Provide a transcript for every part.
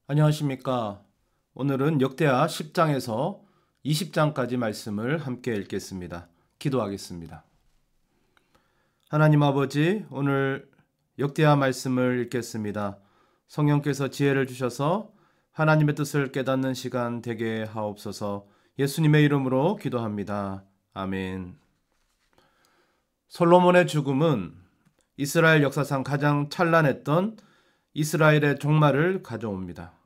안녕하십니까. 오늘은 역대하 10장에서 20장까지 말씀을 함께 읽겠습니다. 기도하겠습니다. 하나님 아버지, 오늘 역대하 말씀을 읽겠습니다. 성령께서 지혜를 주셔서 하나님의 뜻을 깨닫는 시간 되게 하옵소서. 예수님의 이름으로 기도합니다. 아멘. 솔로몬의 죽음은 이스라엘 역사상 가장 찬란했던 이스라엘의 종말을 가져옵니다.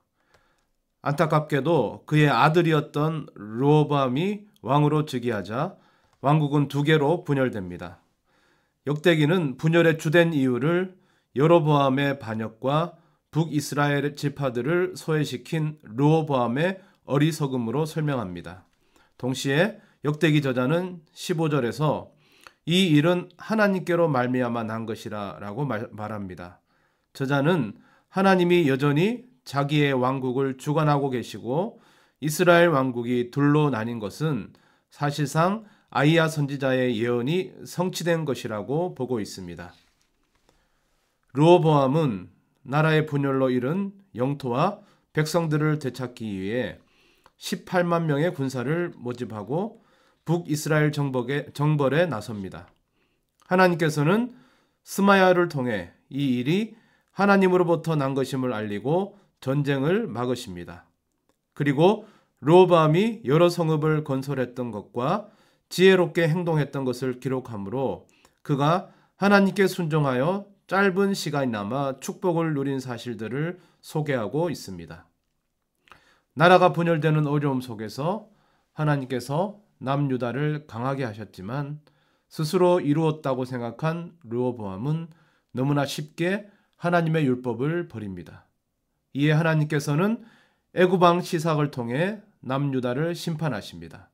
안타깝게도 그의 아들이었던 르호보암이 왕으로 즉위하자 왕국은 두 개로 분열됩니다. 역대기는 분열의 주된 이유를 여로보암의 반역과 북이스라엘 지파들을 소외시킨 르호보암의 어리석음으로 설명합니다. 동시에 역대기 저자는 15절에서 이 일은 하나님께로 말미암아 난 것이라 라고 말합니다. 저자는 하나님이 여전히 자기의 왕국을 주관하고 계시고 이스라엘 왕국이 둘로 나뉜 것은 사실상 아이야 선지자의 예언이 성취된 것이라고 보고 있습니다. 르호보암은 나라의 분열로 잃은 영토와 백성들을 되찾기 위해 18만 명의 군사를 모집하고 북이스라엘 정벌에 나섭니다. 하나님께서는 스마야를 통해 이 일이 하나님으로부터 난 것임을 알리고 전쟁을 막으십니다. 그리고 르호보암이 여러 성읍을 건설했던 것과 지혜롭게 행동했던 것을 기록하므로 그가 하나님께 순종하여 짧은 시간이나마 축복을 누린 사실들을 소개하고 있습니다. 나라가 분열되는 어려움 속에서 하나님께서 남유다를 강하게 하셨지만 스스로 이루었다고 생각한 르호보암은 너무나 쉽게 하나님의 율법을 버립니다. 이에 하나님께서는 애굽 왕 시삭을 통해 남유다를 심판하십니다.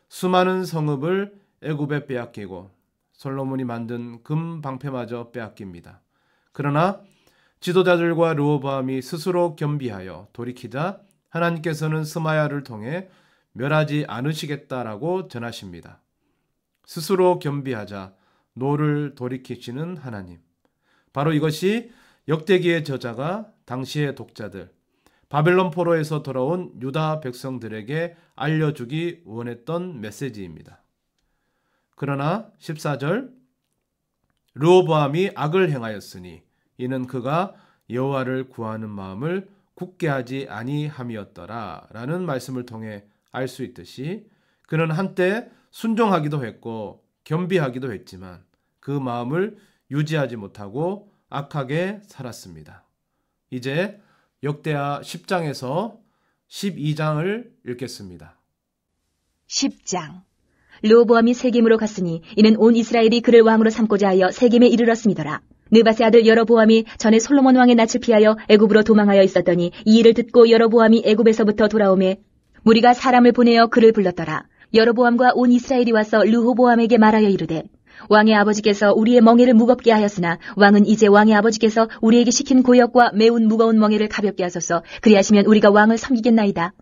수많은 성읍을 애굽에 빼앗기고 솔로몬이 만든 금 방패마저 빼앗깁니다. 그러나 지도자들과 르호보암이 스스로 겸비하여 돌이키자 하나님께서는 스마야를 통해 멸하지 않으시겠다라고 전하십니다. 스스로 겸비하자 노를 돌이키시는 하나님. 바로 이것이 역대기의 저자가 당시의 독자들, 바벨론 포로에서 돌아온 유다 백성들에게 알려주기 원했던 메시지입니다. 그러나 14절, 르호보암이 악을 행하였으니 이는 그가 여호와를 구하는 마음을 굳게 하지 아니함이었더라 라는 말씀을 통해 알 수 있듯이 그는 한때 순종하기도 했고 겸비하기도 했지만 그 마음을 유지하지 못하고 악하게 살았습니다. 이제 역대하 10장에서 12장을 읽겠습니다. 10장. 르호보암이 세겜으로 갔으니 이는 온 이스라엘이 그를 왕으로 삼고자 하여 세겜에 이르렀음이더라. 느밧의 아들 여로보암이 전에 솔로몬 왕의 낯을 피하여 애굽으로 도망하여 있었더니 이 일을 듣고 여로보암이 애굽에서부터 돌아오매 무리가 사람을 보내어 그를 불렀더라. 여로보암과 온 이스라엘이 와서 르호보암에게 말하여 이르되 왕의 아버지께서 우리의 멍에를 무겁게 하였으나 왕은 이제 왕의 아버지께서 우리에게 시킨 고역과 매운 무거운 멍에를 가볍게 하소서. 그리하시면 우리가 왕을 섬기겠나이다.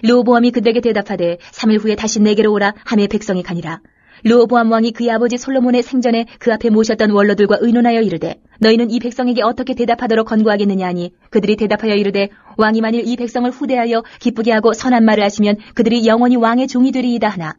르호보암이 그들에게 대답하되 3일 후에 다시 내게로 오라 하매 백성이 가니라. 르호보암 왕이 그의 아버지 솔로몬의 생전에 그 앞에 모셨던 원로들과 의논하여 이르되 너희는 이 백성에게 어떻게 대답하도록 권고하겠느냐 하니 그들이 대답하여 이르되 왕이 만일 이 백성을 후대하여 기쁘게 하고 선한 말을 하시면 그들이 영원히 왕의 종이 되리이다 하나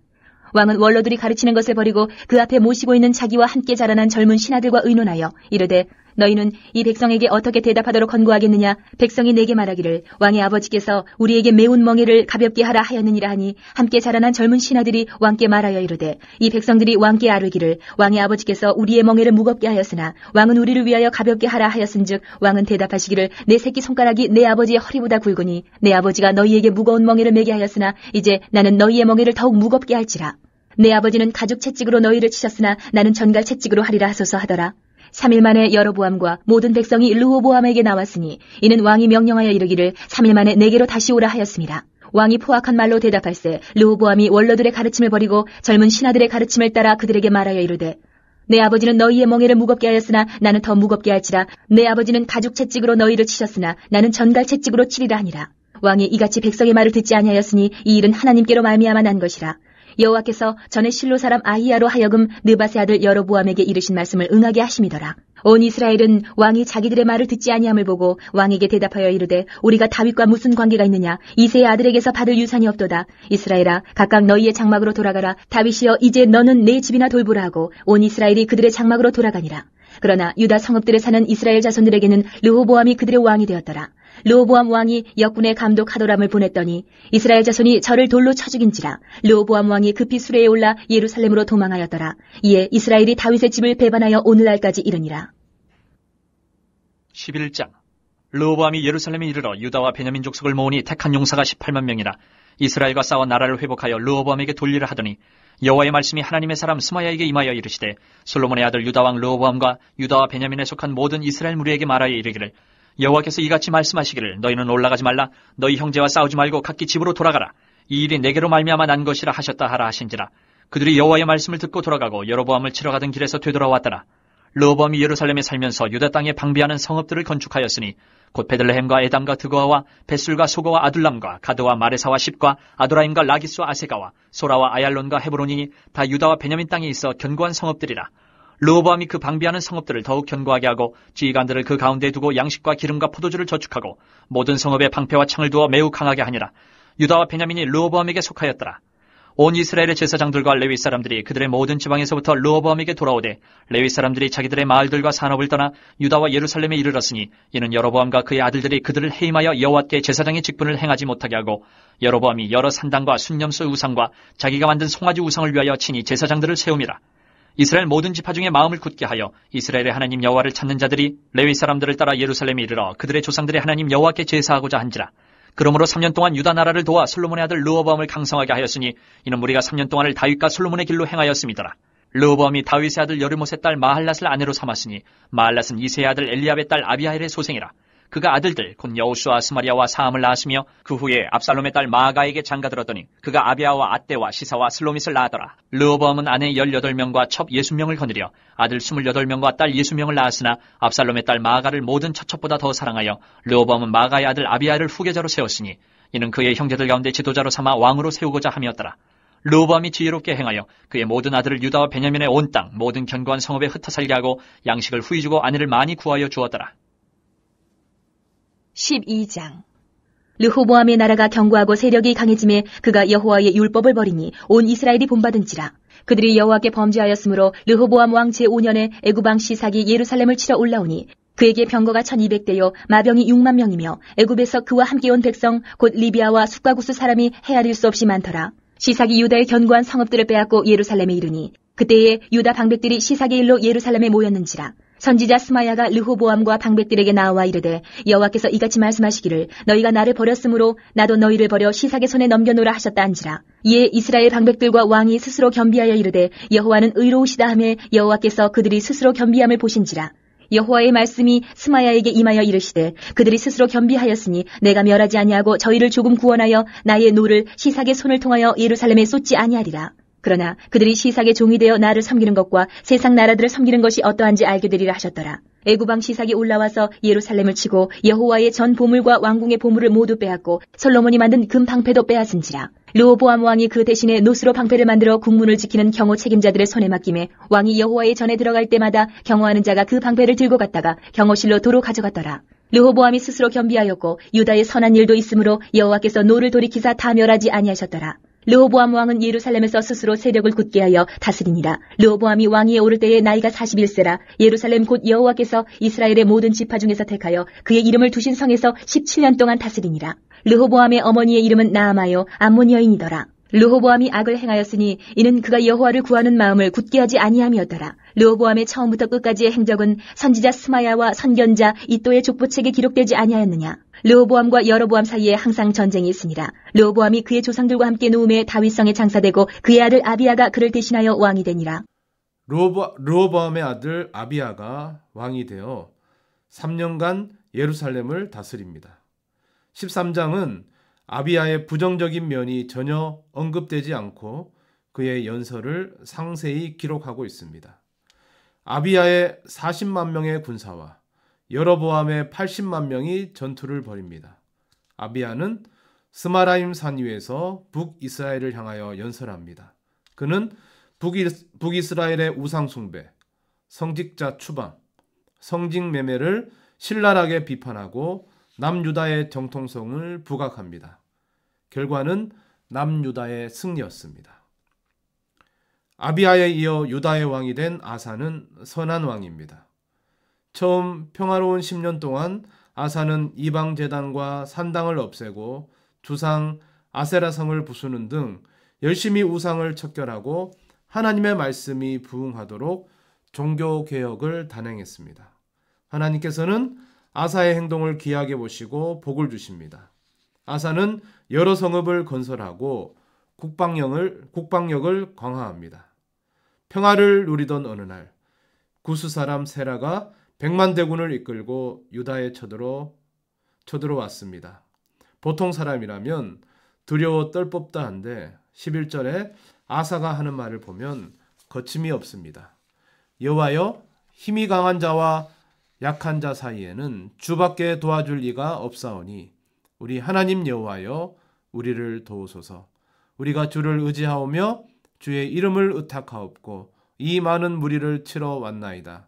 왕은 원로들이 가르치는 것을 버리고 그 앞에 모시고 있는 자기와 함께 자라난 젊은 신하들과 의논하여 이르되 너희는 이 백성에게 어떻게 대답하도록 권고하겠느냐. 백성이 내게 말하기를 왕의 아버지께서 우리에게 매운 멍에를 가볍게 하라 하였느니라 하니 함께 자라난 젊은 신하들이 왕께 말하여 이르되 이 백성들이 왕께 아뢰기를 왕의 아버지께서 우리의 멍에를 무겁게 하였으나 왕은 우리를 위하여 가볍게 하라 하였은즉 왕은 대답하시기를 내 새끼 손가락이 내 아버지의 허리보다 굵으니 내 아버지가 너희에게 무거운 멍에를 매게 하였으나 이제 나는 너희의 멍에를 더욱 무겁게 할지라. 내 아버지는 가죽 채찍으로 너희를 치셨으나 나는 전갈 채찍으로 하리라 하소서 하더라. 3일 만에 여로보암과 모든 백성이 르호보암에게 나왔으니 이는 왕이 명령하여 이르기를 3일 만에 내게로 다시 오라 하였습니다. 왕이 포악한 말로 대답할세 르호보암이 원로들의 가르침을 버리고 젊은 신하들의 가르침을 따라 그들에게 말하여 이르되 내 아버지는 너희의 멍에를 무겁게 하였으나 나는 더 무겁게 할지라. 내 아버지는 가죽 채찍으로 너희를 치셨으나 나는 전갈 채찍으로 치리라 하니라. 왕이 이같이 백성의 말을 듣지 아니하였으니 이 일은 하나님께로 말미암아 난 것이라. 여호와께서 전에 실로 사람 아히야로 하여금 느밧의 아들 여로보암에게 이르신 말씀을 응하게 하심이더라. 온 이스라엘은 왕이 자기들의 말을 듣지 아니함을 보고 왕에게 대답하여 이르되 우리가 다윗과 무슨 관계가 있느냐? 이새의 아들에게서 받을 유산이 없도다. 이스라엘아 각각 너희의 장막으로 돌아가라. 다윗이여 이제 너는 내 집이나 돌보라 하고 온 이스라엘이 그들의 장막으로 돌아가니라. 그러나 유다 성읍들에 사는 이스라엘 자손들에게는 르호보암이 그들의 왕이 되었더라. 르호보암 왕이 역군의 감독 하도람을 보냈더니 이스라엘 자손이 저를 돌로 쳐 죽인지라. 르호보암 왕이 급히 수레에 올라 예루살렘으로 도망하였더라. 이에 이스라엘이 다윗의 집을 배반하여 오늘날까지 이르니라. 11장. 르호보암이 예루살렘에 이르러 유다와 베냐민 족속을 모으니 택한 용사가 18만 명이라. 이스라엘과 싸워 나라를 회복하여 르호보암에게 돌리라 하더니 여호와의 말씀이 하나님의 사람 스마야에게 임하여 이르시되 솔로몬의 아들 유다 왕 르호보암과 유다와 베냐민에 속한 모든 이스라엘 무리에게 말하여 이르기를 여호와께서 이같이 말씀하시기를 너희는 올라가지 말라. 너희 형제와 싸우지 말고 각기 집으로 돌아가라. 이 일이 내게로 말미암아 난 것이라 하셨다 하라 하신지라. 그들이 여호와의 말씀을 듣고 돌아가고 여로보암을 치러 가던 길에서 되돌아왔더라. 르호보암이 예루살렘에 살면서 유다 땅에 방비하는 성읍들을 건축하였으니 곧 베들레헴과 에담과 드고아와 벳술과 소고와 아둘람과 가드와 마레사와 십과 아도라임과 라기스와 아세가와 소라와 아얄론과 헤브론이 다 유다와 베냐민 땅에 있어 견고한 성읍들이라. 르호보암이 그 방비하는 성읍들을 더욱 견고하게 하고 지휘관들을 그 가운데 두고 양식과 기름과 포도주를 저축하고 모든 성읍에 방패와 창을 두어 매우 강하게 하니라. 유다와 베냐민이 르호보암에게 속하였더라. 온 이스라엘의 제사장들과 레위 사람들이 그들의 모든 지방에서부터 르호보암에게 돌아오되 레위 사람들이 자기들의 마을들과 산업을 떠나 유다와 예루살렘에 이르렀으니 이는 여로보암과 그의 아들들이 그들을 해임하여 여호와께 제사장의 직분을 행하지 못하게 하고 여로보암이 여러 산당과 순념소 우상과 자기가 만든 송아지 우상을 위하여 친히 제사장들을 세움이라. 이스라엘 모든 지파 중에 마음을 굳게 하여 이스라엘의 하나님 여호와를 찾는 자들이 레위 사람들을 따라 예루살렘에 이르러 그들의 조상들의 하나님 여호와께 제사하고자 한지라. 그러므로 3년 동안 유다 나라를 도와 솔로몬의 아들 르호보암을 강성하게 하였으니 이는 무리가 3년 동안을 다윗과 솔로몬의 길로 행하였음이더라. 르호보암이 다윗의 아들 여르못의 딸 마할랏을 아내로 삼았으니 마할랏은 이새의 아들 엘리압의 딸 아비하일의 소생이라. 그가 아들들 곧 여우수와 스마리아와 사함을 낳았으며 그 후에 압살롬의 딸 마아가에게 장가들었더니 그가 아비아와 앗대와 시사와 슬로밋을 낳았더라. 르호보암은 아내 18명과 첩 60명을 거느려 아들 28명과 딸 60명을 낳았으나 압살롬의 딸 마아가를 모든 처첩보다 더 사랑하여 르호보암은 마아가의 아들 아비아를 후계자로 세웠으니 이는 그의 형제들 가운데 지도자로 삼아 왕으로 세우고자 함이었더라. 르호보암이 지혜롭게 행하여 그의 모든 아들을 유다와 베냐민의 온 땅 모든 견고한 성읍에 흩어 살게 하고 양식을 후히 주고 아내를 많이 구하여 주었더라. 12장. 르호보암의 나라가 견고하고 세력이 강해짐에 그가 여호와의 율법을 버리니 온 이스라엘이 본받은지라. 그들이 여호와께 범죄하였으므로 르호보암 왕 제5년에 애굽 왕 시삭이 예루살렘을 치러 올라오니 그에게 병거가 1200대요 마병이 6만 명이며 애굽에서 그와 함께 온 백성 곧 리비아와 숫가구스 사람이 헤아릴 수 없이 많더라. 시삭이 유다의 견고한 성읍들을 빼앗고 예루살렘에 이르니 그때에 유다 방백들이 시삭의 일로 예루살렘에 모였는지라. 선지자 스마야가 르호보암과 방백들에게 나와 이르되 여호와께서 이같이 말씀하시기를 너희가 나를 버렸으므로 나도 너희를 버려 시삭의 손에 넘겨놓으라 하셨다 한지라. 이에 이스라엘 방백들과 왕이 스스로 겸비하여 이르되 여호와는 의로우시다 하매 여호와께서 그들이 스스로 겸비함을 보신지라. 여호와의 말씀이 스마야에게 임하여 이르시되 그들이 스스로 겸비하였으니 내가 멸하지 아니하고 저희를 조금 구원하여 나의 노를 시삭의 손을 통하여 예루살렘에 쏟지 아니하리라. 그러나 그들이 시삭의 종이 되어 나를 섬기는 것과 세상 나라들을 섬기는 것이 어떠한지 알게 되리라 하셨더라. 애굽 왕 시삭이 올라와서 예루살렘을 치고 여호와의 전 보물과 왕궁의 보물을 모두 빼앗고 솔로몬이 만든 금 방패도 빼앗은지라. 르호보암 왕이 그 대신에 노스로 방패를 만들어 국문을 지키는 경호 책임자들의 손에 맡김에 왕이 여호와의 전에 들어갈 때마다 경호하는 자가 그 방패를 들고 갔다가 경호실로 도로 가져갔더라. 르호보암이 스스로 겸비하였고 유다의 선한 일도 있으므로 여호와께서 노를 돌이키사 다 멸하지 아니하셨더라. 르호보암 왕은 예루살렘에서 스스로 세력을 굳게 하여 다스리니라. 르호보암이 왕위에 오를 때에 나이가 41세라. 예루살렘 곧 여호와께서 이스라엘의 모든 지파 중에서 택하여 그의 이름을 두신 성에서 17년 동안 다스리니라. 르호보암의 어머니의 이름은 나아마요 암몬 여인이더라. 르호보암이 악을 행하였으니 이는 그가 여호와를 구하는 마음을 굳게 하지 아니함이었더라. 르호보암의 처음부터 끝까지의 행적은 선지자 스마야와 선견자 이또의 족보책에 기록되지 아니하였느냐. 르호보암과 여로보암 사이에 항상 전쟁이 있으니라. 르호보암이 그의 조상들과 함께 누움에 다윗성에 장사되고 그의 아들 아비야가 그를 대신하여 왕이 되니라. 르호보암의 아들 아비야가 왕이 되어 3년간 예루살렘을 다스립니다. 13장은 아비야의 부정적인 면이 전혀 언급되지 않고 그의 연설을 상세히 기록하고 있습니다. 아비야의 40만 명의 군사와 여로보암의 80만 명이 전투를 벌입니다. 아비야는 스마라임 산 위에서 북이스라엘을 향하여 연설합니다. 그는 북이스라엘의 우상숭배, 성직자 추방, 성직매매를 신랄하게 비판하고 남유다의 정통성을 부각합니다. 결과는 남유다의 승리였습니다. 아비야에 이어 유다의 왕이 된 아사는 선한 왕입니다. 처음 평화로운 10년 동안 아사는 이방 제단과 산당을 없애고 주상 아세라성을 부수는 등 열심히 우상을 척결하고 하나님의 말씀이 부응하도록 종교개혁을 단행했습니다. 하나님께서는 아사의 행동을 귀하게 보시고 복을 주십니다. 아사는 여러 성읍을 건설하고 국방력을 강화합니다. 평화를 누리던 어느 날 구스 사람 세라가 100만 대군을 이끌고 유다에 쳐들어왔습니다. 보통 사람이라면 두려워 떨 법다 한데 11절에 아사가 하는 말을 보면 거침이 없습니다. 여호와여, 힘이 강한 자와 약한 자 사이에는 주밖에 도와줄 이가 없사오니 우리 하나님 여호와여, 우리를 도우소서. 우리가 주를 의지하오며 주의 이름을 의탁하옵고 이 많은 무리를 치러 왔나이다.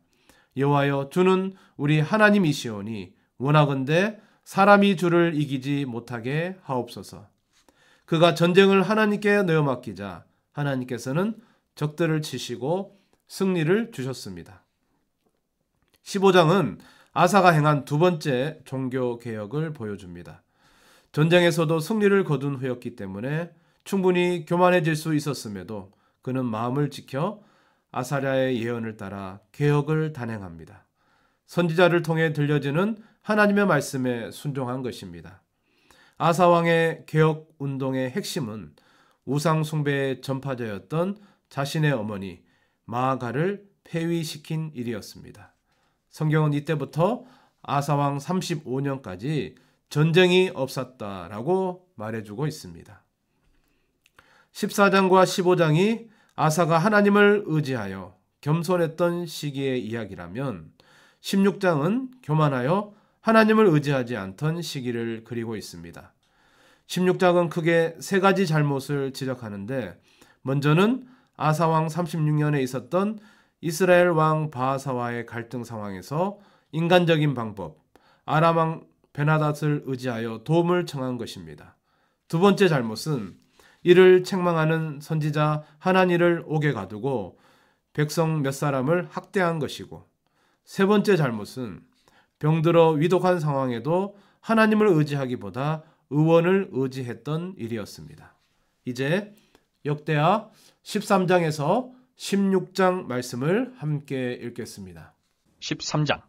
여호와여, 주는 우리 하나님이시오니 원하건대 사람이 주를 이기지 못하게 하옵소서. 그가 전쟁을 하나님께 내어 맡기자 하나님께서는 적들을 치시고 승리를 주셨습니다. 15장은 아사가 행한 두 번째 종교개혁을 보여줍니다. 전쟁에서도 승리를 거둔 후였기 때문에 충분히 교만해질 수 있었음에도 그는 마음을 지켜 아사랴의 예언을 따라 개혁을 단행합니다. 선지자를 통해 들려지는 하나님의 말씀에 순종한 것입니다. 아사왕의 개혁운동의 핵심은 우상 숭배의 전파자였던 자신의 어머니 마아가를 폐위시킨 일이었습니다. 성경은 이때부터 아사왕 35년까지 전쟁이 없었다라고 말해주고 있습니다. 14장과 15장이 아사가 하나님을 의지하여 겸손했던 시기의 이야기라면 16장은 교만하여 하나님을 의지하지 않던 시기를 그리고 있습니다. 16장은 크게 세 가지 잘못을 지적하는데 먼저는 아사왕 36년에 있었던 이스라엘 왕 바하사와의 갈등 상황에서 인간적인 방법, 아람왕 베나닷을 의지하여 도움을 청한 것입니다. 두 번째 잘못은 이를 책망하는 선지자 하나니를 옥에 가두고 백성 몇 사람을 학대한 것이고, 세 번째 잘못은 병들어 위독한 상황에도 하나님을 의지하기보다 의원을 의지했던 일이었습니다. 이제 역대하 13장에서 16장 말씀을 함께 읽겠습니다. 13장.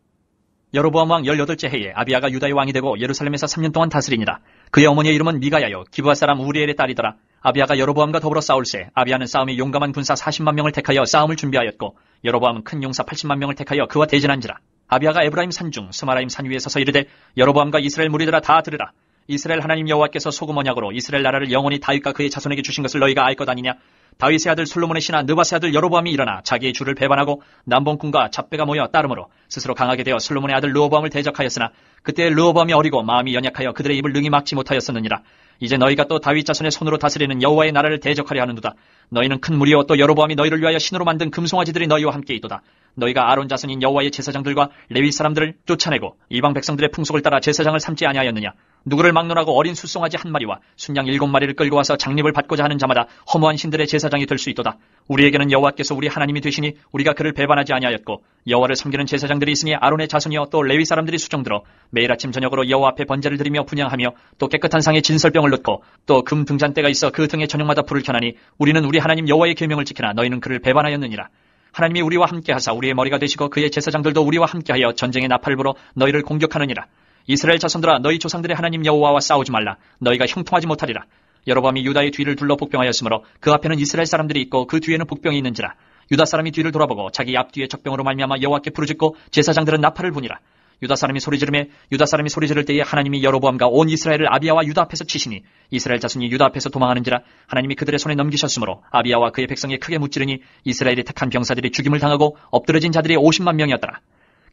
여로보암 왕 18째 해에 아비야가 유다의 왕이 되고 예루살렘에서 3년 동안 다스리니라. 그의 어머니의 이름은 미가야요 기브아 사람 우리엘의 딸이더라. 아비야가 여로보암과 더불어 싸울새 아비야는 싸움에 용감한 군사 40만 명을 택하여 싸움을 준비하였고 여로보암은 큰 용사 80만 명을 택하여 그와 대진한지라. 아비야가 에브라임 산중 스마라임 산 위에 서서 이르되 여로보암과 이스라엘 무리들아 다 들으라. 이스라엘 하나님 여호와께서 소금 언약으로 이스라엘 나라를 영원히 다윗과 그의 자손에게 주신 것을 너희가 알 것 아니냐. 다윗의 아들 솔로몬의 신하 느밧의 아들 여로보암이 일어나 자기의 주를 배반하고 남봉꾼과 잡배가 모여 따름으로 스스로 강하게 되어 솔로몬의 아들 르호보암을 대적하였으나 그때 르호보암이 어리고 마음이 연약하여 그들의 입을 능히 막지 못하였었느니라. 이제 너희가 또 다윗 자손의 손으로 다스리는 여호와의 나라를 대적하려 하는도다. 너희는 큰 무리요 또 여로보암이 너희를 위하여 신으로 만든 금송아지들이 너희와 함께 있도다. 너희가 아론 자손인 여호와의 제사장들과 레위 사람들을 쫓아내고 이방 백성들의 풍속을 따라 제사장을 삼지 아니하였느냐. 누구를 막론하고 어린 숫송아지 한 마리와 순양 7마리를 끌고 와서 장립을 받고자 하는 자마다 허무한 신들의 제사장이 될 수 있도다. 우리에게는 여호와께서 우리 하나님이 되시니 우리가 그를 배반하지 아니하였고 여호와를 섬기는 제사장들이 있으니 아론의 자손이여 또 레위 사람들이 수종들어 매일 아침 저녁으로 여호와 앞에 번제를 드리며 분향하며 또 깨끗한 상에 진설병을 넣고 또 금 등잔대가 있어 그 등에 저녁마다 불을 켜나니 우리는 우리 하나님 여호와의 계명을 지키나 너희는 그를 배반하였느니라. 하나님이 우리와 함께하사 우리의 머리가 되시고 그의 제사장들도 우리와 함께하여 전쟁의 나팔을 불어 너희를 공격하느니라. 이스라엘 자손들아 너희 조상들의 하나님 여호와와 싸우지 말라. 너희가 형통하지 못하리라. 여로보암이 유다의 뒤를 둘러 복병하였으므로 그 앞에는 이스라엘 사람들이 있고 그 뒤에는 복병이 있는지라. 유다 사람이 뒤를 돌아보고 자기 앞뒤에 적병으로 말미암아 여호와께 부르짖고 제사장들은 나팔을 부니라. 유다 사람이 소리 지를 때에 하나님이 여로보암과 온 이스라엘을 아비야와 유다 앞에서 치시니 이스라엘 자손이 유다 앞에서 도망하는지라. 하나님이 그들의 손에 넘기셨으므로 아비야와 그의 백성이 크게 무찌르니 이스라엘이 택한 병사들이 죽임을 당하고 엎드러진 자들이 50만 명이었더라.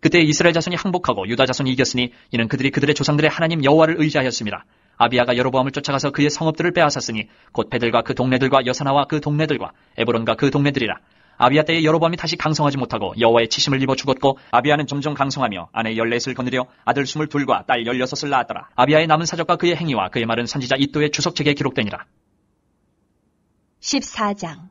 그때 이스라엘 자손이 항복하고 유다 자손이 이겼으니 이는 그들이 그들의 조상들의 하나님 여호와를 의지하였습니다. 아비야가 여로보암을 쫓아가서 그의 성읍들을 빼앗았으니 곧 베들과 그 동네들과 여사나와 그 동네들과 에브론과 그 동네들이라. 아비야 때에 여로보암이 다시 강성하지 못하고 여호와의 치심을 입어 죽었고 아비야는 점점 강성하며 아내 14을 거느려 아들 22과 딸 16을 낳았더라. 아비야의 남은 사적과 그의 행위와 그의 말은 선지자 이도의 주석책에 기록되니라. 14장.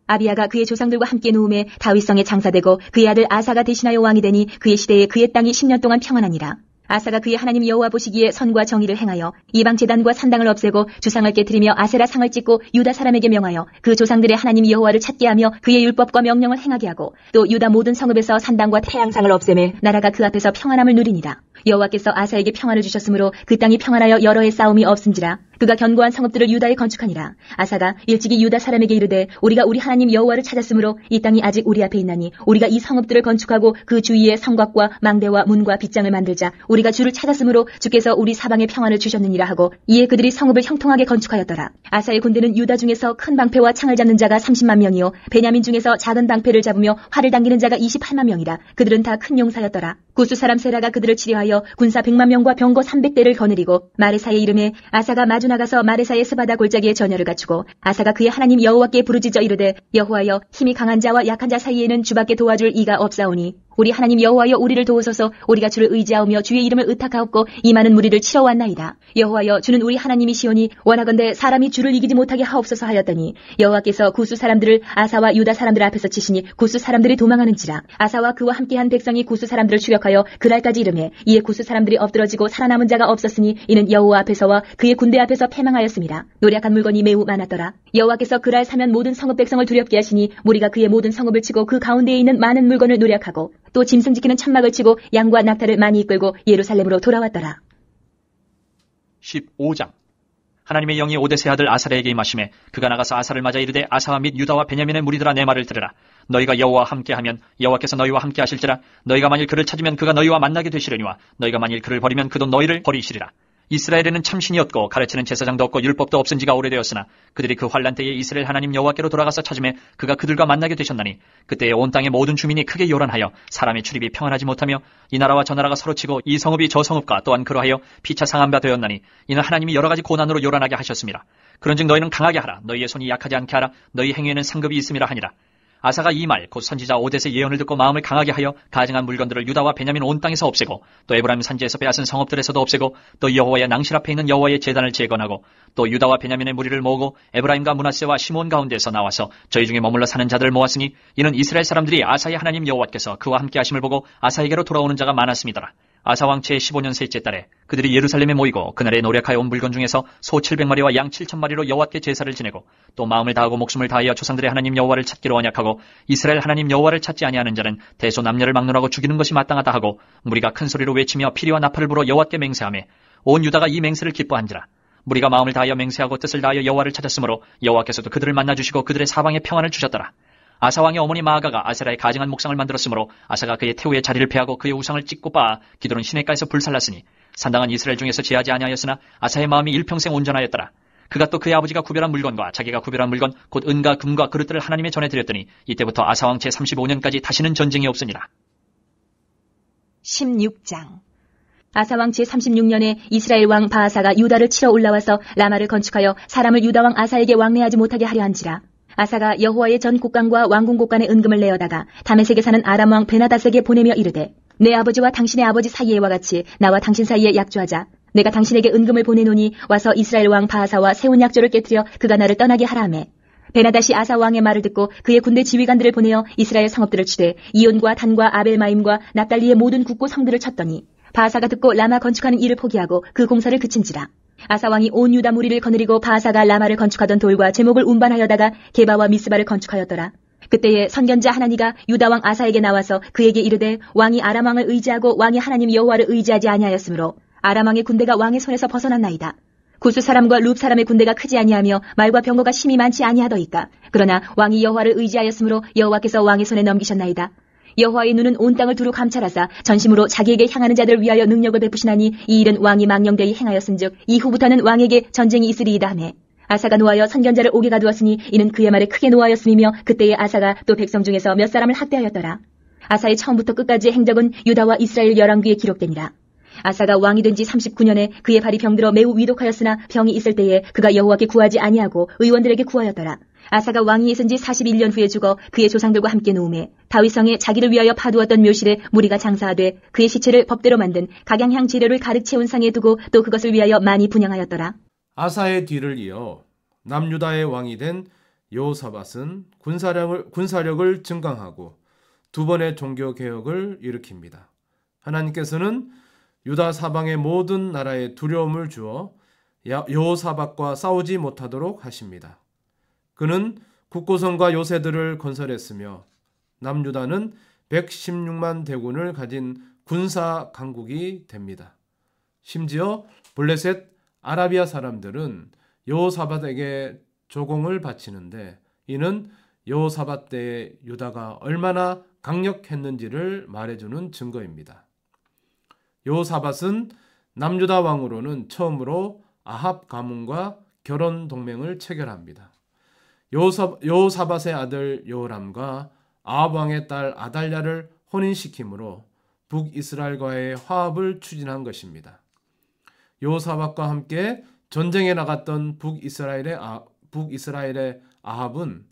아비야가 그의 조상들과 함께 누움에 다윗성에 장사되고 그의 아들 아사가 대신하여 왕이 되니 그의 시대에 그의 땅이 10년 동안 평안하니라. 아사가 그의 하나님 여호와 보시기에 선과 정의를 행하여 이방 제단과 산당을 없애고 주상을 깨뜨리며 아세라 상을 찍고 유다 사람에게 명하여 그 조상들의 하나님 여호와를 찾게 하며 그의 율법과 명령을 행하게 하고 또 유다 모든 성읍에서 산당과 태양상을 없애매 나라가 그 앞에서 평안함을 누리니라. 여호와께서 아사에게 평안을 주셨으므로 그 땅이 평안하여 여러 해 싸움이 없은지라. 그가 견고한 성읍들을 유다에 건축하니라. 아사가 일찍이 유다 사람에게 이르되 우리가 우리 하나님 여호와를 찾았으므로 이 땅이 아직 우리 앞에 있나니 우리가 이 성읍들을 건축하고 그 주위에 성곽과 망대와 문과 빗장을 만들자. 우리가 주를 찾았으므로 주께서 우리 사방에 평안을 주셨느니라 하고 이에 그들이 성읍을 형통하게 건축하였더라. 아사의 군대는 유다 중에서 큰 방패와 창을 잡는 자가 30만 명이요 베냐민 중에서 작은 방패를 잡으며 활을 당기는 자가 28만 명이라. 그들은 다 큰 용사였더라. 구스 사람 세라가 그들을 치료하여 군사 100만 명과 병거 300대를 거느리고 마레사의 이름에 아사가 마주 나가서 마레사의 스바다 골짜기에 전열을 갖추고 아사가 그의 하나님 여호와께 부르짖어 이르되 여호와여 힘이 강한 자와 약한 자 사이에는 주밖에 도와줄 이가 없사오니 우리 하나님 여호와여 우리를 도우소서. 우리가 주를 의지하오며 주의 이름을 의탁하옵고 이 많은 무리를 치러 왔나이다. 여호와여 주는 우리 하나님이시오니 원하건대 사람이 주를 이기지 못하게 하옵소서 하였더니 여호와께서 구스 사람들을 아사와 유다 사람들 앞에서 치시니 구스 사람들이 도망하는지라. 아사와 그와 함께한 백성이 구스 사람들을 추격하여 그날까지 이르매 이에 구스 사람들이 엎드러지고 살아남은 자가 없었으니 이는 여호와 앞에서와 그의 군대 앞에서 패망하였습니다. 노략한 물건이 매우 많았더라. 여호와께서 그날 사면 모든 성읍 백성을 두렵게 하시니 무리가 그의 모든 성읍을 치고 그 가운데에 있는 많은 물건을 노략하고 또 짐승 지키는 천막을 치고 양과 낙타를 많이 이끌고 예루살렘으로 돌아왔더라. 15장. 하나님의 영이 오데스의 아들 아사랴에게 임하시매 그가 나가서 아사를 맞아 이르되 아사와 및 유다와 베냐민의 무리들아 내 말을 들으라. 너희가 여호와와 함께하면 여호와께서 너희와 함께 하실지라. 너희가 만일 그를 찾으면 그가 너희와 만나게 되시려니와 너희가 만일 그를 버리면 그도 너희를 버리시리라. 이스라엘에는 참신이 없고 가르치는 제사장도 없고 율법도 없은 지가 오래되었으나 그들이 그 환란 때에 이스라엘 하나님 여호와께로 돌아가서 찾으매 그가 그들과 만나게 되셨나니 그때에 온 땅의 모든 주민이 크게 요란하여 사람의 출입이 평안하지 못하며 이 나라와 저 나라가 서로 치고 이 성읍이 저 성읍과 또한 그러하여 피차 상한 바 되었나니 이는 하나님이 여러 가지 고난으로 요란하게 하셨습니다. 그런즉 너희는 강하게 하라. 너희의 손이 약하지 않게 하라. 너희 행위에는 상급이 있음이라 하니라. 아사가 이 말 곧 선지자 오데스의 예언을 듣고 마음을 강하게 하여 가증한 물건들을 유다와 베냐민 온 땅에서 없애고 또 에브라임 산지에서 빼앗은 성읍들에서도 없애고 또 여호와의 낭실 앞에 있는 여호와의 제단을 재건하고 또 유다와 베냐민의 무리를 모으고 에브라임과 므낫세와 시몬 가운데에서 나와서 저희 중에 머물러 사는 자들을 모았으니 이는 이스라엘 사람들이 아사의 하나님 여호와께서 그와 함께 하심을 보고 아사에게로 돌아오는 자가 많았습니다. 아사 왕체의 15년 셋째 달에 그들이 예루살렘에 모이고 그날에 노력하여 온 물건 중에서 소 700마리와 양 7,000마리로 여호와께 제사를 지내고 또 마음을 다하고 목숨을 다하여 조상들의 하나님 여호와를 찾기로 언약하고 이스라엘 하나님 여호와를 찾지 아니하는 자는 대소 남녀를 막론하고 죽이는 것이 마땅하다 하고 무리가 큰 소리로 외치며 피리와 나팔을 불어 여호와께 맹세하며 온 유다가 이 맹세를 기뻐한지라. 무리가 마음을 다하여 맹세하고 뜻을 다하여 여호와를 찾았으므로 여호와께서도 그들을 만나주시고 그들의 사방에 평안을 주셨더라. 아사 왕의 어머니 마아가가 아세라의 가증한 목상을 만들었으므로 아사가 그의 태우의 자리를 패하고 그의 우상을 찢고 빻아 기드론 시내가에서 불살랐으니 산당은 이스라엘 중에서 제하지 아니하였으나 아사의 마음이 일평생 온전하였더라. 그가 또 그의 아버지가 구별한 물건과 자기가 구별한 물건 곧 은과 금과 그릇들을 하나님의 전에 드렸더니 이때부터 아사 왕 제 35년까지 다시는 전쟁이 없으니라. 16장. 아사 왕 제 36년에 이스라엘 왕 바아사가 유다를 치러 올라와서 라마를 건축하여 사람을 유다 왕 아사에게 왕래하지 못하게 하려 한지라. 아사가 여호와의 전 곡간과 왕궁 곡간에 은금을 내어다가 다메섹에 사는 아람 왕 베나닷에게 보내며 이르되 내 아버지와 당신의 아버지 사이에와 같이 나와 당신 사이에 약조하자. 내가 당신에게 은금을 보내노니 와서 이스라엘 왕 바아사와 세운 약조를 깨뜨려 그가 나를 떠나게 하라 하매 베나닷이 아사 왕의 말을 듣고 그의 군대 지휘관들을 보내어 이스라엘 성읍들을 치되 이온과 단과 아벨마임과 납달리의 모든 국고 성들을 쳤더니 바아사가 듣고 라마 건축하는 일을 포기하고 그 공사를 그친지라. 아사 왕이 온 유다 무리를 거느리고 바아사가 라마를 건축하던 돌과 제목을 운반하여다가 게바와 미스바를 건축하였더라. 그때에 선견자 하나니가 유다 왕 아사에게 나와서 그에게 이르되 왕이 아람 왕을 의지하고 왕이 하나님 여호와를 의지하지 아니하였으므로 아람 왕의 군대가 왕의 손에서 벗어났나이다. 구스 사람과 룹 사람의 군대가 크지 아니하며 말과 병거가 심히 많지 아니하더이까. 그러나 왕이 여호와를 의지하였으므로 여호와께서 왕의 손에 넘기셨나이다. 여호와의 눈은 온 땅을 두루 감찰하사 전심으로 자기에게 향하는 자들을 위하여 능력을 베푸시나니 이 일은 왕이 망령되이 행하였은즉 이후부터는 왕에게 전쟁이 있으리이다 하매 아사가 노하여 선견자를 옥에 가두었으니 이는 그의 말에 크게 노하였음이며 그때에 아사가 또 백성 중에서 몇 사람을 학대하였더라. 아사의 처음부터 끝까지의 행적은 유다와 이스라엘 열왕기에 기록되니라. 아사가 왕이 된 지 39년에 그의 발이 병들어 매우 위독하였으나 병이 있을 때에 그가 여호와께 구하지 아니하고 의원들에게 구하였더라. 아사가 왕위 있은 지 41년 후에 죽어 그의 조상들과 함께 누움에 다윗성에 자기를 위하여 파두었던 묘실에 무리가 장사하되 그의 시체를 법대로 만든 각양향 재료를 가득 채운 상에 두고 또 그것을 위하여 많이 분향하였더라. 아사의 뒤를 이어 남유다의 왕이 된 여호사밧은 군사력을 증강하고 두 번의 종교 개혁을 일으킵니다. 하나님께서는 유다 사방의 모든 나라에 두려움을 주어 여호사밧과 싸우지 못하도록 하십니다. 그는 국고성과 요새들을 건설했으며 남유다는 116만 대군을 가진 군사 강국이 됩니다. 심지어 블레셋 아라비아 사람들은 여호사밧에게 조공을 바치는데 이는 여호사밧 때의 유다가 얼마나 강력했는지를 말해주는 증거입니다. 여호사밧은 남유다 왕으로는 처음으로 아합 가문과 결혼 동맹을 체결합니다. 여호사밧의 아들 여호람과 아합 왕의 딸 아달랴를 혼인시킴으로 북이스라엘과의 화합을 추진한 것입니다. 여호사밧과 함께 전쟁에 나갔던 북이스라엘의 아합은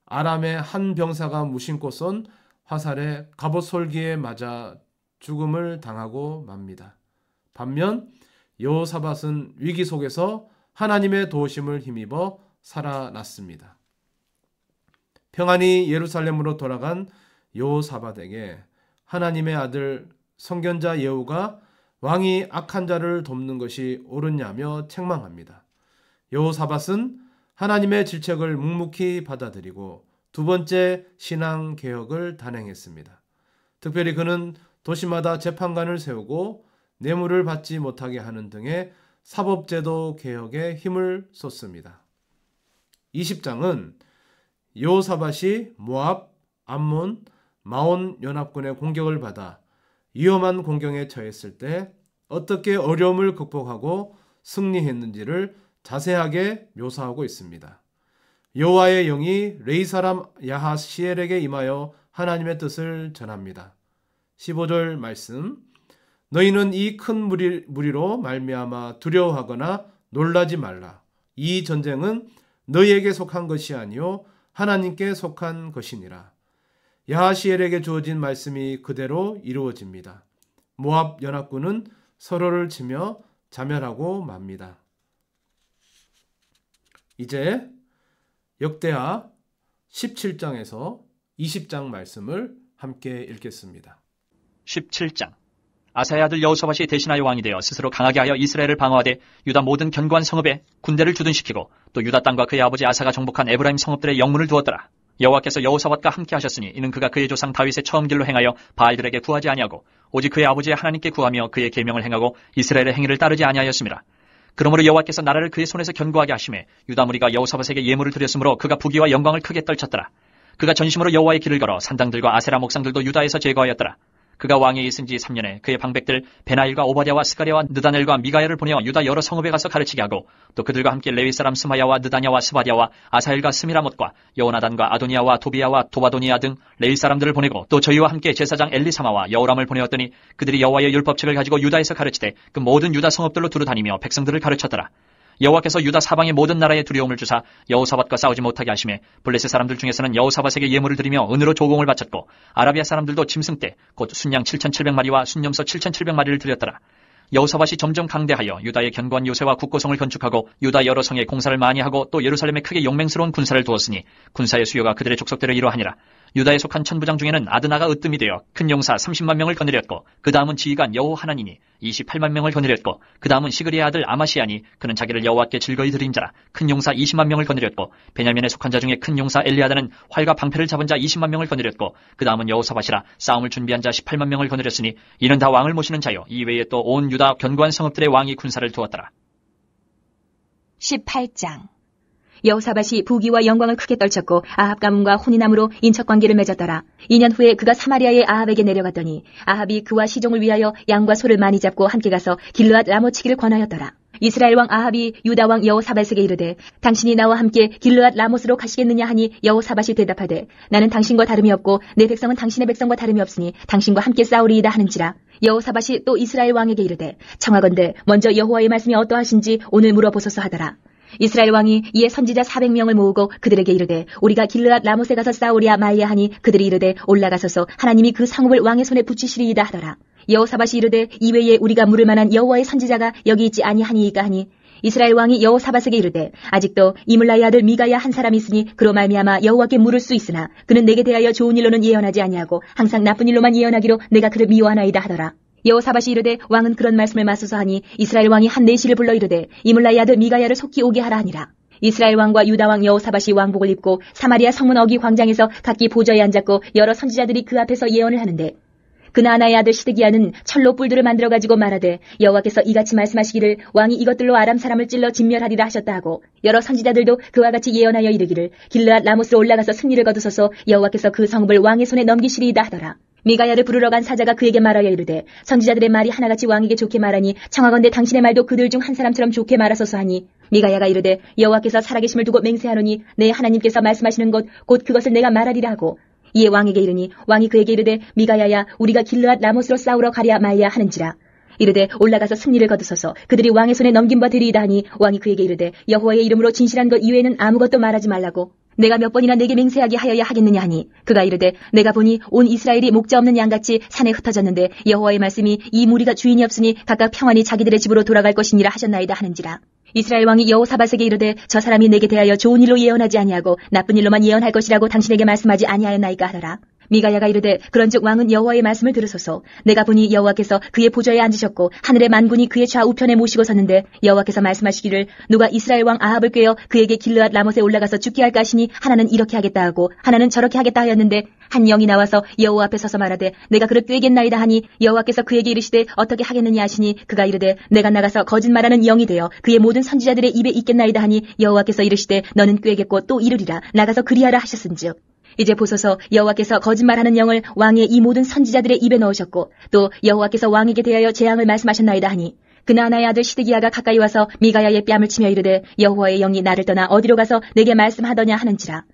아람의 한 병사가 무심코 쏜 화살에 갑옷 솔기에 맞아 죽음을 당하고 맙니다. 반면 여호사밧은 위기 속에서 하나님의 도우심을 힘입어 살아났습니다. 평안히 예루살렘으로 돌아간 여호사밧에게 하나님의 아들 선견자 예후가 왕이 악한 자를 돕는 것이 옳으냐며 책망합니다. 여호사밧은 하나님의 질책을 묵묵히 받아들이고 두 번째 신앙 개혁을 단행했습니다. 특별히 그는 도시마다 재판관을 세우고 뇌물을 받지 못하게 하는 등의 사법제도 개혁에 힘을 쏟습니다. 20장은 여호사밧이 모압, 암몬, 마온 연합군의 공격을 받아 위험한 공경에 처했을 때 어떻게 어려움을 극복하고 승리했는지를 자세하게 묘사하고 있습니다. 여호와의 영이 레위 사람 야하시엘에게 임하여 하나님의 뜻을 전합니다. 15절 말씀, 너희는 이 큰 무리로 말미암아 두려워하거나 놀라지 말라. 이 전쟁은 너희에게 속한 것이 아니요 하나님께 속한 것이니라. 야하시엘에게 주어진 말씀이 그대로 이루어집니다. 모압 연합군은 서로를 치며 자멸하고 맙니다. 이제 역대하 17장에서 20장 말씀을 함께 읽겠습니다. 17장. 아사의 아들 여호사밧이 대신하여 왕이 되어 스스로 강하게 하여 이스라엘을 방어하되 유다 모든 견고한 성읍에 군대를 주둔시키고 또 유다 땅과 그의 아버지 아사가 정복한 에브라임 성읍들의 영문을 두었더라. 여호와께서 여호사밧과 함께 하셨으니 이는 그가 그의 조상 다윗의 처음 길로 행하여 바알들에게 구하지 아니하고 오직 그의 아버지의 하나님께 구하며 그의 계명을 행하고 이스라엘의 행위를 따르지 아니하였습니다. 그러므로 여호와께서 나라를 그의 손에서 견고하게 하심에 유다 무리가 여호사밧에게 예물을 드렸으므로 그가 부귀와 영광을 크게 떨쳤더라. 그가 전심으로 여호와의 길을 걸어 산당들과 아세라 목상들도 유다에서 제거하였더라. 그가 왕에 있은 지 3년에 그의 방백들 베나일과 오바댜와 스가랴와 느다넬과 미가야를 보내어 유다 여러 성읍에 가서 가르치게 하고 또 그들과 함께 레위 사람 스마야와 느다냐와 스바랴와 아사엘과 스미라못과 여호나단과 아도니아와 도비야와 도바도니아 등 레위 사람들을 보내고 또 저희와 함께 제사장 엘리사마와 여호람을 보내었더니 그들이 여호와의 율법책을 가지고 유다에서 가르치되 그 모든 유다 성읍들로 두루 다니며 백성들을 가르쳤더라. 여호와께서 유다 사방의 모든 나라에 두려움을 주사 여호사밧과 싸우지 못하게 하심에 블레셋 사람들 중에서는 여호사밧에게 예물을 드리며 은으로 조공을 바쳤고 아라비아 사람들도 짐승떼 곧 순양 7,700마리와 순염소 7,700마리를 드렸더라. 여호사밧이 점점 강대하여 유다의 견고한 요새와 국고성을 건축하고 유다 여러 성에 공사를 많이 하고 또 예루살렘에 크게 용맹스러운 군사를 두었으니 군사의 수요가 그들의 족속대로 이러하니라. 유다에 속한 천부장 중에는 아드나가 으뜸이 되어 큰 용사 30만 명을 거느렸고 그 다음은 지휘관 여호 하나니니 28만 명을 거느렸고 그 다음은 시그리의 아들 아마시아니 그는 자기를 여호와께 즐거이 드린 자라. 큰 용사 20만 명을 거느렸고 베냐민에 속한 자 중에 큰 용사 엘리아다는 활과 방패를 잡은 자 20만 명을 거느렸고 그 다음은 여호사밧이라 싸움을 준비한 자 18만 명을 거느렸으니 이는 다 왕을 모시는 자요 이외에 또 온 유다 견고한 성읍들의 왕이 군사를 두었더라. 18장. 여호사밧이 부귀와 영광을 크게 떨쳤고 아합 가문과 혼인함으로 인척관계를 맺었더라. 2년 후에 그가 사마리아의 아합에게 내려갔더니 아합이 그와 시종을 위하여 양과 소를 많이 잡고 함께 가서 길르앗 라모치기를 권하였더라. 이스라엘 왕 아합이 유다 왕 여호사밧에게 이르되 당신이 나와 함께 길르앗 라못으로 가시겠느냐 하니 여호사밧이 대답하되 나는 당신과 다름이 없고 내 백성은 당신의 백성과 다름이 없으니 당신과 함께 싸우리이다 하는지라. 여호사밧이 또 이스라엘 왕에게 이르되 청하건대 먼저 여호와의 말씀이 어떠하신지 오늘 물어보소서 하더라. 이스라엘 왕이 이에 선지자 400명을 모으고 그들에게 이르되 우리가 길르앗 라못에 가서 싸우랴 말랴 하니 그들이 이르되 올라가소서 하나님이 그 성읍을 왕의 손에 붙이시리이다 하더라. 여호사밧이 이르되 이외에 우리가 물을 만한 여호와의 선지자가 여기 있지 아니하니이까 하니 이스라엘 왕이 여호사밧에게 이르되 아직도 이물라의 아들 미가야 한 사람이 있으니 그로 말미암아 여호와께 물을 수 있으나 그는 내게 대하여 좋은 일로는 예언하지 아니하고 항상 나쁜 일로만 예언하기로 내가 그를 미워하나이다 하더라. 여호사밧이 이르되 왕은 그런 말씀을 마소서 하니 이스라엘 왕이 한 내시를 불러 이르되 이물라의 아들 미가야를 속히 오게 하라 하니라. 이스라엘 왕과 유다 왕 여호사밧이 왕복을 입고 사마리아 성문 어기 광장에서 각기 보좌에 앉았고 여러 선지자들이 그 앞에서 예언을 하는데 그나아나의 아들 시드기야는 철로 뿔들을 만들어가지고 말하되 여호와께서 이같이 말씀하시기를 왕이 이것들로 아람 사람을 찔러 진멸하리라 하셨다 하고 여러 선지자들도 그와 같이 예언하여 이르기를 길르앗 라못으로 올라가서 승리를 거두소서 여호와께서 그 성읍을 왕의 손에 넘기시리이다 하더라. 미가야를 부르러 간 사자가 그에게 말하여 이르되 선지자들의 말이 하나같이 왕에게 좋게 말하니 청하건대 당신의 말도 그들 중 한 사람처럼 좋게 말하소서 하니 미가야가 이르되 여호와께서 살아계심을 두고 맹세하노니 내 하나님께서 말씀하시는 것 곧 그것을 내가 말하리라 하고 이에 왕에게 이르니 왕이 그에게 이르되 미가야야 우리가 길르앗 라못으로 싸우러 가랴 말랴 하는지라. 이르되 올라가서 승리를 거두소서 그들이 왕의 손에 넘긴 바 되리이다 하니 왕이 그에게 이르되 여호와의 이름으로 진실한 것 이외에는 아무것도 말하지 말라고 내가 몇 번이나 내게 맹세하게 하여야 하겠느냐 하니 그가 이르되 내가 보니 온 이스라엘이 목자 없는 양같이 산에 흩어졌는데 여호와의 말씀이 이 무리가 주인이 없으니 각각 평안히 자기들의 집으로 돌아갈 것이니라 하셨나이다 하는지라. 이스라엘 왕이 여호사밧에게 이르되 저 사람이 내게 대하여 좋은 일로 예언하지 아니하고 나쁜 일로만 예언할 것이라고 당신에게 말씀하지 아니하였나이까 하더라. 미가야가 이르되 그런즉 왕은 여호와의 말씀을 들으소서 내가 보니 여호와께서 그의 보좌에 앉으셨고 하늘의 만군이 그의 좌우편에 모시고 섰는데 여호와께서 말씀하시기를 누가 이스라엘 왕 아합을 꾀어 그에게 길르앗 라못에 올라가서 죽게 할까 하시니 하나는 이렇게 하겠다 하고 하나는 저렇게 하겠다 하였는데 한 영이 나와서 여호와 앞에 서서 말하되 내가 그를 꾀겠나이다 하니 여호와께서 그에게 이르시되 어떻게 하겠느냐 하시니 그가 이르되 내가 나가서 거짓말하는 영이 되어 그의 모든 선지자들의 입에 있겠나이다 하니 여호와께서 이르시되 너는 꾀겠고 또 이르리라 나가서 그리하라 하셨은즉 이제 보소서 여호와께서 거짓말하는 영을 왕의 이 모든 선지자들의 입에 넣으셨고 또 여호와께서 왕에게 대하여 재앙을 말씀하셨나이다 하니 그나아나의 아들 시드기야가 가까이 와서 미가야의 뺨을 치며 이르되 여호와의 영이 나를 떠나 어디로 가서 내게 말씀하더냐 하는지라.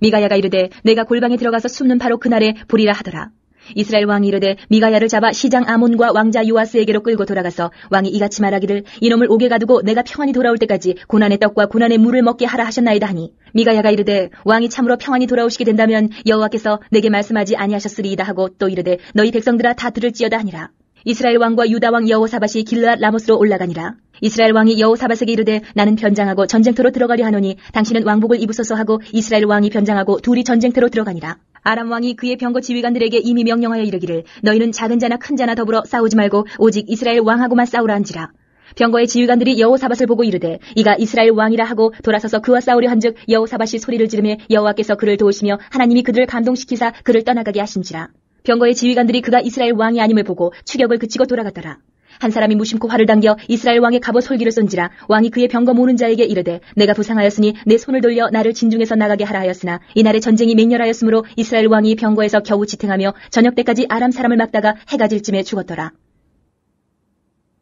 미가야가 이르되 내가 골방에 들어가서 숨는 바로 그날에 보리라 하더라. 이스라엘 왕이 이르되 미가야를 잡아 시장 아몬과 왕자 요아스에게로 끌고 돌아가서 왕이 이같이 말하기를 이놈을 옥에 가두고 내가 평안히 돌아올 때까지 고난의 떡과 고난의 물을 먹게 하라 하셨나이다 하니 미가야가 이르되 왕이 참으로 평안히 돌아오시게 된다면 여호와께서 내게 말씀하지 아니하셨으리이다 하고 또 이르되 너희 백성들아 다 들을지어다 하니라. 이스라엘 왕과 유다 왕 여호사밧이 길르앗 라못으로 올라가니라. 이스라엘 왕이 여호사밧에게 이르되 나는 변장하고 전쟁터로 들어가려 하노니 당신은 왕복을 입으소서 하고 이스라엘 왕이 변장하고 둘이 전쟁터로 들어가니라. 아람 왕이 그의 병거 지휘관들에게 이미 명령하여 이르기를 너희는 작은 자나 큰 자나 더불어 싸우지 말고 오직 이스라엘 왕하고만 싸우라 한지라. 병거의 지휘관들이 여호사밧을 보고 이르되 이가 이스라엘 왕이라 하고 돌아서서 그와 싸우려 한즉 여호사밧이 소리를 지르며 여호와께서 그를 도우시며 하나님이 그들을 감동시키사 그를 떠나가게 하신지라. 병거의 지휘관들이 그가 이스라엘 왕이 아님을 보고 추격을 그치고 돌아갔더라. 한 사람이 무심코 활을 당겨 이스라엘 왕의 갑옷 솔기를 쏜지라. 왕이 그의 병거 모는 자에게 이르되 내가 부상하였으니 내 손을 돌려 나를 진중에서 나가게 하라 하였으나 이날에 전쟁이 맹렬하였으므로 이스라엘 왕이 병거에서 겨우 지탱하며 저녁 때까지 아람 사람을 막다가 해가 질 쯤에 죽었더라.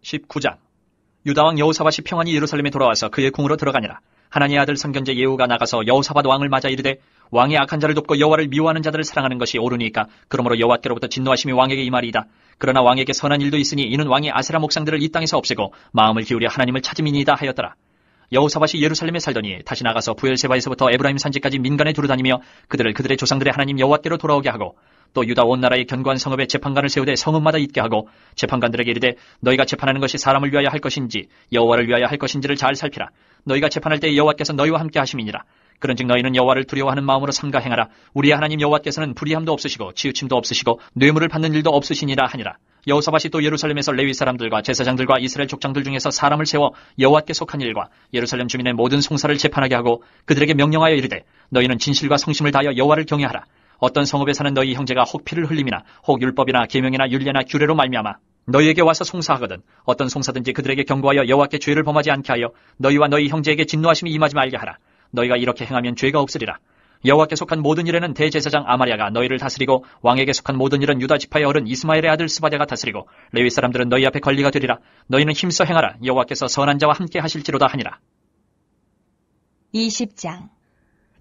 19장 유다왕 여호사밧이 평안히 예루살렘에 돌아와서 그의 궁으로 들어가니라. 하나님의 아들 선견자 예후가 나가서 여호사밧 왕을 맞아 이르되 왕의 악한 자를 돕고 여호와를 미워하는 자들을 사랑하는 것이 옳으니까 그러므로 여호와께로부터 진노하심이 왕에게 임하리이다. 그러나 왕에게 선한 일도 있으니 이는 왕이 아세라 목상들을 이 땅에서 없애고 마음을 기울여 하나님을 찾음이니이다 하였더라. 여호사밧이 예루살렘에 살더니 다시 나가서 부엘세바에서부터 에브라임 산지까지 민간에 두루다니며 그들을 그들의 조상들의 하나님 여호와께로 돌아오게 하고 또 유다 온 나라의 견고한 성읍에 재판관을 세우되 성읍마다 있게 하고 재판관들에게 이르되 너희가 재판하는 것이 사람을 위하여 할 것인지 여호와를 위하여 할 것인지를 잘 살피라. 너희가 재판할 때 여호와께서 너희와 함께 하심이니라. 그런즉 너희는 여호와를 두려워하는 마음으로 삼가 행하라. 우리의 하나님 여호와께서는 불의함도 없으시고 치우침도 없으시고 뇌물을 받는 일도 없으시니라 하니라. 여호사밧이 또 예루살렘에서 레위 사람들과 제사장들과 이스라엘 족장들 중에서 사람을 세워 여호와께 속한 일과 예루살렘 주민의 모든 송사를 재판하게 하고 그들에게 명령하여 이르되 너희는 진실과 성심을 다하여 여호와를 경외하라. 어떤 성읍에 사는 너희 형제가 혹 피를 흘림이나 혹 율법이나 계명이나 율례나 규례로 말미암아 너희에게 와서 송사하거든 어떤 송사든지 그들에게 경고하여 여호와께 죄를 범하지 않게 하여 너희와 너희 형제에게 진노하심이 임하지 말게 하라. 너희가 이렇게 행하면 죄가 없으리라. 여호와께 속한 모든 일에는 대제사장 아마랴가 너희를 다스리고 왕에게 속한 모든 일은 유다 지파의 어른 이스마엘의 아들 스바랴가 다스리고 레위 사람들은 너희 앞에 권리가 되리라. 너희는 힘써 행하라. 여호와께서 선한 자와 함께 하실지로다 하니라. 20장.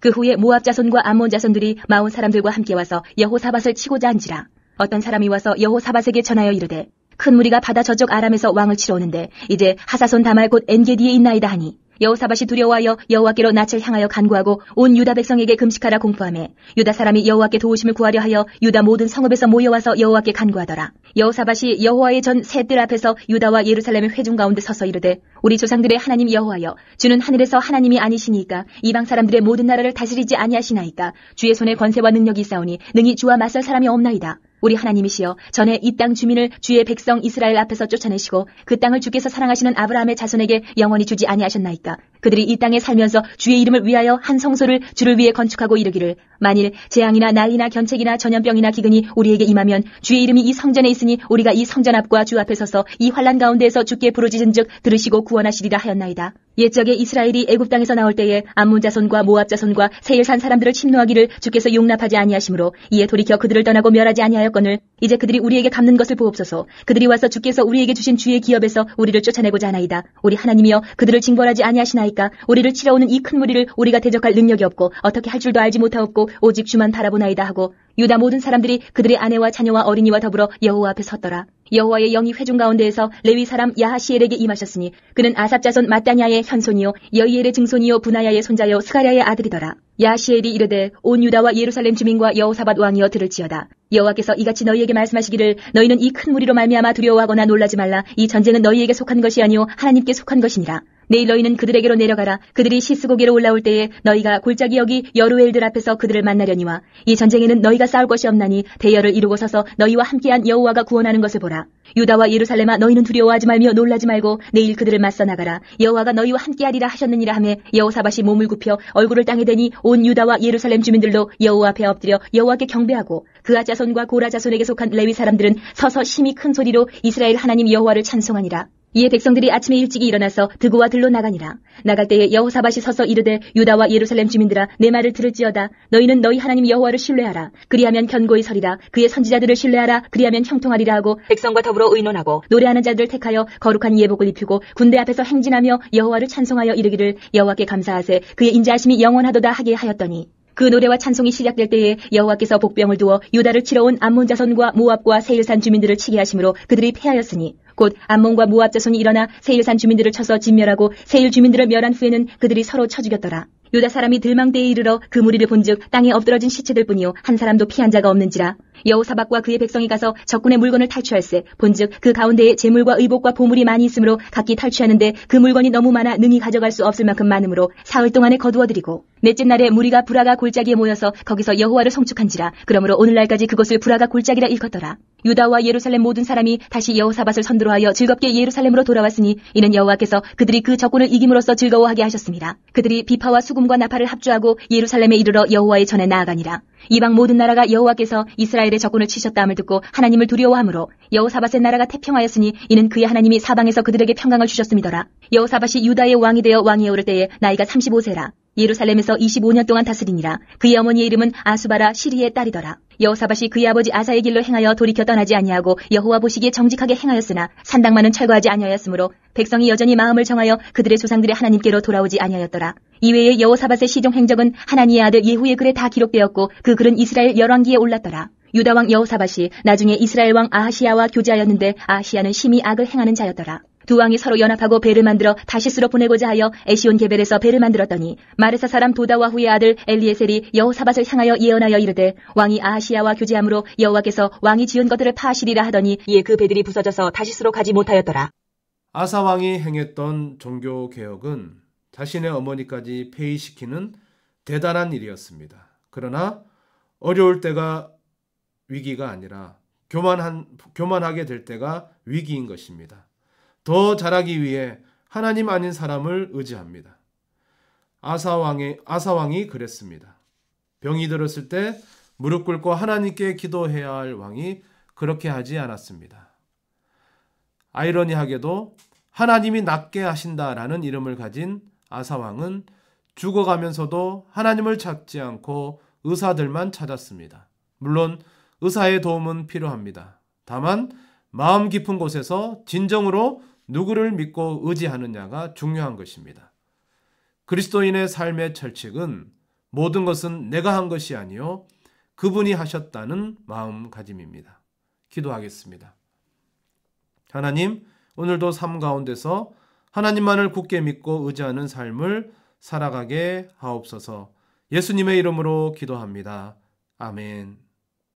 그 후에 모압 자손과 암몬 자손들이 마온 사람들과 함께 와서 여호사밧을 치고자 한지라. 어떤 사람이 와서 여호사밧에게 전하여 이르되 큰 무리가 바다 저쪽 아람에서 왕을 치러 오는데 이제 하사손 다말 곧 엔게디에 있나이다 하니 여호사밧이 두려워하여 여호와께로 낯을 향하여 간구하고 온 유다 백성에게 금식하라 공포하매 유다 사람이 여호와께 도우심을 구하려 하여 유다 모든 성읍에서 모여와서 여호와께 간구하더라. 여호사밧이 여호와의 전 새 뜰 앞에서 유다와 예루살렘의 회중 가운데 서서 이르되 우리 조상들의 하나님 여호와여 주는 하늘에서 하나님이 아니시니까 이방 사람들의 모든 나라를 다스리지 아니하시나이까 주의 손에 권세와 능력이 있사오니 능히 주와 맞설 사람이 없나이다. 우리 하나님이시여 전에 이 땅 주민을 주의 백성 이스라엘 앞에서 쫓아내시고 그 땅을 주께서 사랑하시는 아브라함의 자손에게 영원히 주지 아니하셨나이까. 그들이 이 땅에 살면서 주의 이름을 위하여 한 성소를 주를 위해 건축하고 이르기를 만일 재앙이나 난리나 견책이나 전염병이나 기근이 우리에게 임하면 주의 이름이 이 성전에 있으니 우리가 이 성전 앞과 주 앞에 서서 이 환난 가운데에서 주께 부르짖은즉 들으시고 구원하시리라 하였나이다. 옛적에 이스라엘이 애굽 땅에서 나올 때에 암몬 자손과 모압 자손과 세일산 사람들을 침노하기를 주께서 용납하지 아니하시므로 이에 돌이켜 그들을 떠나고 멸하지 아니하였거늘 이제 그들이 우리에게 갚는 것을 보옵소서. 그들이 와서 주께서 우리에게 주신 주의 기업에서 우리를 쫓아내고자 하나이다. 우리 하나님이여 그들을 징벌하지 아니하시나이까. 우리를 치러오는 이 큰 무리를 우리가 대적할 능력이 없고 어떻게 할 줄도 알지 못하옵고 오직 주만 바라보나이다 하고 유다 모든 사람들이 그들의 아내와 자녀와 어린이와 더불어 여호와 앞에 섰더라. 여호와의 영이 회중 가운데에서 레위 사람 야하시엘에게 임하셨으니 그는 아삽 자손 마따냐의 현손이요 여이엘의 증손이요 부나야의 손자요 스가랴의 아들이더라. 야하시엘이 이르되 온 유다와 예루살렘 주민과 여호사밧 왕이여 들을지어다. 여호와께서 이같이 너희에게 말씀하시기를 너희는 이 큰 무리로 말미암아 두려워하거나 놀라지 말라. 이 전쟁은 너희에게 속한 것이 아니요 하나님께 속한 것이니라. 내일 너희는 그들에게로 내려가라. 그들이 시스고게로 올라올 때에 너희가 골짜기 여기 여루엘들 앞에서 그들을 만나려니와 이 전쟁에는 너희가 싸울 것이 없나니 대열을 이루고 서서 너희와 함께한 여호와가 구원하는 것을 보라. 유다와 예루살렘아 너희는 두려워하지 말며 놀라지 말고 내일 그들을 맞서 나가라. 여호와가 너희와 함께하리라 하셨느니라 하매 여호사밧이 몸을 굽혀 얼굴을 땅에 대니 온 유다와 예루살렘 주민들도 여호와 앞에 엎드려 여호와께 경배하고 그아 자손과 고라 자손에게 속한 레위 사람들은 서서 심히 큰 소리로 이스라엘 하나님 여호와를 찬송하니라. 이에 백성들이 아침에 일찍이 일어나서 드고와 들로 나가니라. 나갈 때에 여호사밧이 서서 이르되 유다와 예루살렘 주민들아 내 말을 들을지어다. 너희는 너희 하나님 여호와를 신뢰하라. 그리하면 견고히 서리라. 그의 선지자들을 신뢰하라. 그리하면 형통하리라 하고 백성과 더불어 의논하고 노래하는 자들을 택하여 거룩한 예복을 입히고 군대 앞에서 행진하며 여호와를 찬송하여 이르기를 여호와께 감사하세 그의 인자하심이 영원하도다 하게 하였더니 그 노래와 찬송이 시작될 때에 여호와께서 복병을 두어 유다를 치러 온 암몬 자손과 모압과 세일산 주민들을 치게 하심으로 그들이 패하였으니 곧 암몬과 모압 자손이 일어나 세일산 주민들을 쳐서 진멸하고 세일 주민들을 멸한 후에는 그들이 서로 쳐 죽였더라. 유다 사람이 들망대에 이르러 그 무리를 본즉 땅에 엎드러진 시체들 뿐이요 한 사람도 피한 자가 없는지라. 여호사밧과 그의 백성이 가서 적군의 물건을 탈취할세 본즉 그 가운데에 재물과 의복과 보물이 많이 있으므로 각기 탈취하는데 그 물건이 너무 많아 능히 가져갈 수 없을 만큼 많으므로 사흘 동안에 거두어들이고 넷째 날에 무리가 브라가 골짜기에 모여서 거기서 여호와를 송축한지라. 그러므로 오늘날까지 그곳을 브라가 골짜기라 일컫더라. 유다와 예루살렘 모든 사람이 다시 여호사밧을 선두로하여 즐겁게 예루살렘으로 돌아왔으니 이는 여호와께서 그들이 그 적군을 이김으로써 즐거워하게 하셨습니다. 그들이 비파와 수금과 나팔을 합주하고 예루살렘에 이르러 여호와의 전에 나아가니라. 이방 모든 나라가 여호와께서 이스라엘의 적군을 치셨다함을 듣고 하나님을 두려워하므로 여호사밧의 나라가 태평하였으니 이는 그의 하나님이 사방에서 그들에게 평강을 주셨음이더라. 여호사밧이 유다의 왕이 되어 왕위에 오를 때에 나이가 35세라. 예루살렘에서 25년 동안 다스리니라. 그의 어머니의 이름은 아수바라 시리의 딸이더라. 여호사밧이 그의 아버지 아사의 길로 행하여 돌이켜 떠나지 아니하고 여호와 보시기에 정직하게 행하였으나 산당만은 철거하지 아니하였으므로 백성이 여전히 마음을 정하여 그들의 조상들의 하나님께로 돌아오지 아니하였더라. 이외에 여호사밧의 시종 행적은 하나니의 아들 예후의 글에 다 기록되었고 그 글은 이스라엘 열왕기에 올랐더라. 유다 왕 여호사밧이 나중에 이스라엘 왕 아하시야와 교제하였는데 아하시야는 심히 악을 행하는 자였더라. 두 왕이 서로 연합하고 배를 만들어 다시스로 보내고자 하여 에시온 게벨에서 배를 만들었더니 마르사 사람 도다와후의 아들 엘리에셀이 여호사밧을 향하여 예언하여 이르되 왕이 아하시야와 교제함으로 여호와께서 왕이 지은 것들을 파하시리라 하더니 이에 그 배들이 부서져서 다시스로 가지 못하였더라. 아사 왕이 행했던 종교 개혁은 자신의 어머니까지 폐위시키는 대단한 일이었습니다. 그러나 어려울 때가 위기가 아니라 교만하게 될 때가 위기인 것입니다. 더 잘하기 위해 하나님 아닌 사람을 의지합니다. 아사 왕이 그랬습니다. 병이 들었을 때 무릎 꿇고 하나님께 기도해야 할 왕이 그렇게 하지 않았습니다. 아이러니하게도 하나님이 낫게 하신다라는 이름을 가진 아사 왕은 죽어가면서도 하나님을 찾지 않고 의사들만 찾았습니다. 물론 의사의 도움은 필요합니다. 다만 마음 깊은 곳에서 진정으로 누구를 믿고 의지하느냐가 중요한 것입니다. 그리스도인의 삶의 철칙은 모든 것은 내가 한 것이 아니요 그분이 하셨다는 마음가짐입니다. 기도하겠습니다. 하나님, 오늘도 삶 가운데서 하나님만을 굳게 믿고 의지하는 삶을 살아가게 하옵소서. 예수님의 이름으로 기도합니다. 아멘.